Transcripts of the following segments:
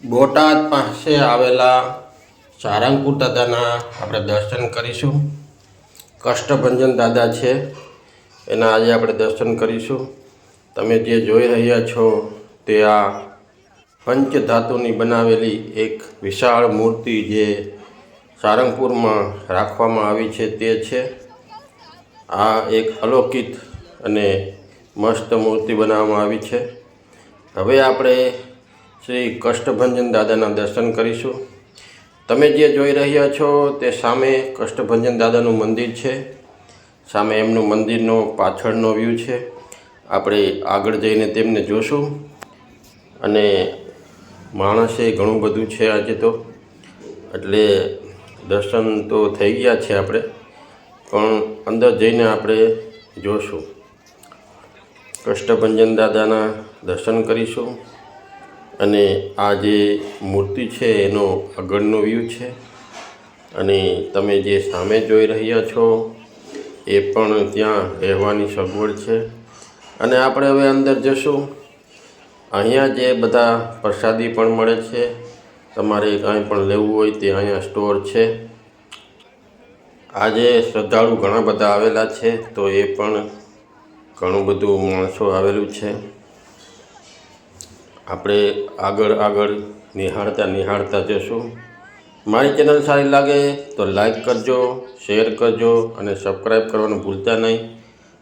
બોટાદ પાસે આવેલા સારંગપુર દાદાના આપણે દર્શન કરીશું. કષ્ટભંજન દાદા છે, એના આજે આપણે દર્શન કરીશું. તમે જે જોઈ રહ્યા છો તે આ પંચધાતુની બનાવેલી એક વિશાળ મૂર્તિ જે સારંગપુરમાં રાખવામાં આવી છે તે છે. આ એક અલૌકિક અને મસ્ત મૂર્તિ બનાવવામાં આવી છે. હવે આપણે શ્રી કષ્ટભંજન દાદાના દર્શન કરીશું. તમે જે જોઈ રહ્યા છો તે સામે કષ્ટભંજન દાદાનું મંદિર છે. સામે એમનું મંદિરનો પાછળનો વ્યૂ છે. આપણે આગળ જઈને તેમને જોશું. અને માણસે ઘણું બધું છે આજે તો, એટલે દર્શન તો થઈ ગયા છે આપણે, પણ અંદર જઈને આપણે જોશું. કષ્ટભંજન દાદાના દર્શન કરીશું. અને આ જે મૂર્તિ છે એનો આગળનો વ્યૂ છે. અને તમે જે સામે જોઈ રહ્યા છો એ પણ ત્યાં રહેવાની સગવડ છે. અને આપણે હવે અંદર જશું. અહીંયા જે બધા પ્રસાદી પણ મળે છે. તમારે કાંઈ પણ લેવું હોય તે અહીંયા સ્ટોર છે. આજે શ્રદ્ધાળુ ઘણા બધા આવેલા છે, તો એ પણ ઘણું બધું માણસો આવેલું છે. આપણે આગળ નિહાળતા જશું. મારી ચેનલ સારી લાગે તો લાઈક કરજો, શેર કરજો અને સબસ્ક્રાઈબ કરવાનું ભૂલતા નહીં.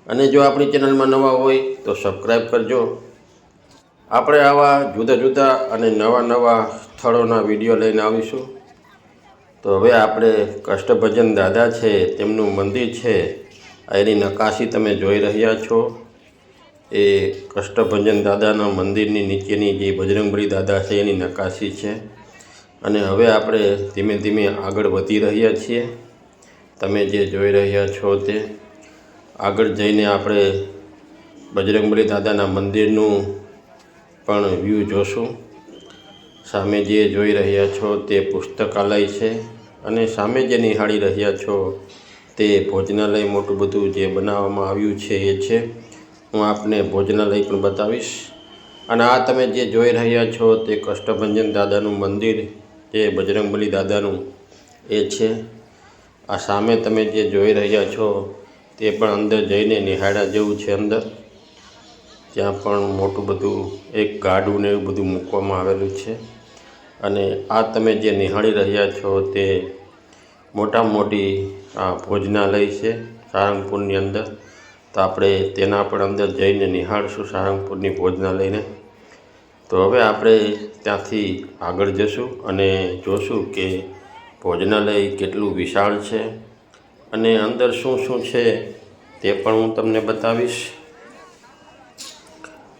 અને જો આપણી ચેનલમાં નવા હોય તો સબસ્ક્રાઈબ કરજો. આપણે આવા જુદા જુદા અને નવા સ્થળોના વિડીયો લઈને આવીશું. તો હવે આપણે કષ્ટભંજન દાદા છે તેમનું મંદિર છે, એની નકાશી તમે જોઈ રહ્યા છો. એ કષ્ટભંજન દાદાના મંદિરની નીચેની જે બજરંગબલી દાદા છે એની નકાશી છે. અને હવે આપણે ધીમે ધીમે આગળ વધી રહ્યા છીએ. તમે જે જોઈ રહ્યા છો તે આગળ જઈને આપણે બજરંગબલી દાદાના મંદિરનું પણ વ્યૂ જોશું. સામે જે જોઈ રહ્યા છો તે પુસ્તકાલય છે. અને સામે જે નિહાળી રહ્યા છો તે ભોજનાલય મોટું બધું જે બનાવવામાં આવ્યું છે એ છે. હું આપને ભોજનાલય પણ બતાવીશ. અને આ તમે જે જોઈ રહ્યા છો તે કષ્ટભંજન દાદાનું મંદિર, જે બજરંગબલી દાદાનું એ છે. આ સામે તમે જે જોઈ રહ્યા છો તે પણ અંદર જઈને નિહાળ્યા જેવું છે. અંદર ત્યાં પણ મોટું બધું એક ગાડું ને એવું બધું મૂકવામાં આવેલું છે. અને આ તમે જે નિહાળી રહ્યા છો તે મોટામાં મોટી આ ભોજનાલય છે સારંગપુરની અંદર. તો આપણે તેના પણ અંદર જઈને નિહાળશું સારંગપુરની ભોજનાલયને. તો હવે આપણે ત્યાંથી આગળ જશું અને જોશું કે ભોજનાલય કેટલું વિશાળ છે અને અંદર શું શું છે તે પણ હું તમને બતાવીશ.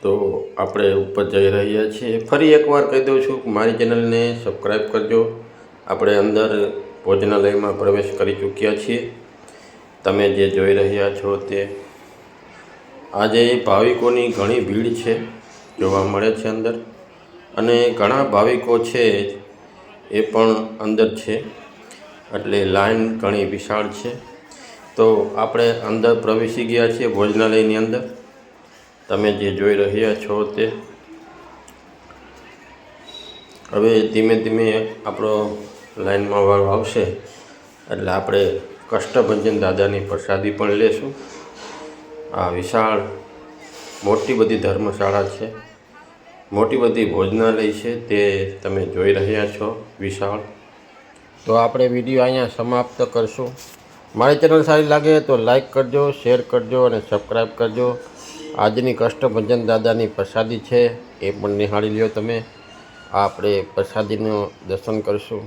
તો આપણે ઉપર જઈ રહ્યા છીએ. ફરી એકવાર કહી દઉં છું કે મારી ચેનલને સબસ્ક્રાઈબ કરજો. આપણે અંદર ભોજનાલયમાં પ્રવેશ કરી ચૂક્યા છીએ. તમે જે જોઈ રહ્યા છો તે આજે ભાવિકોની ઘણી ભીડ છે, જોવા મળે છે અંદર. અને ઘણા ભાવિકો છે એ પણ અંદર છે, એટલે લાઈન ઘણી વિશાળ છે. તો આપણે અંદર પ્રવેશી ગયા છીએ ભોજનાલયની અંદર. તમે જે જોઈ રહ્યા છો તે હવે ધીમે ધીમે આપણો લાઈનમાં વારો આવશે એટલે આપણે કષ્ટભંજન દાદાની પ્રસાદી પણ લેશું. આ વિશાળ મોટી બધી ધર્મશાળા છે, મોટી બધી ભોજનાલય છે, તે તમે જોઈ રહ્યા છો વિશાળ. તો આપણે વિડીયો અહીંયા સમાપ્ત કરશું. મારી ચેનલ સારી લાગે તો લાઈક કરજો, શેર કરજો અને સબસ્ક્રાઈબ કરજો. આજની કષ્ટભંજન દાદાની પ્રસાદી છે એ પણ નિહાળી લ્યો તમે. આપણે પ્રસાદીનું દર્શન કરીશું.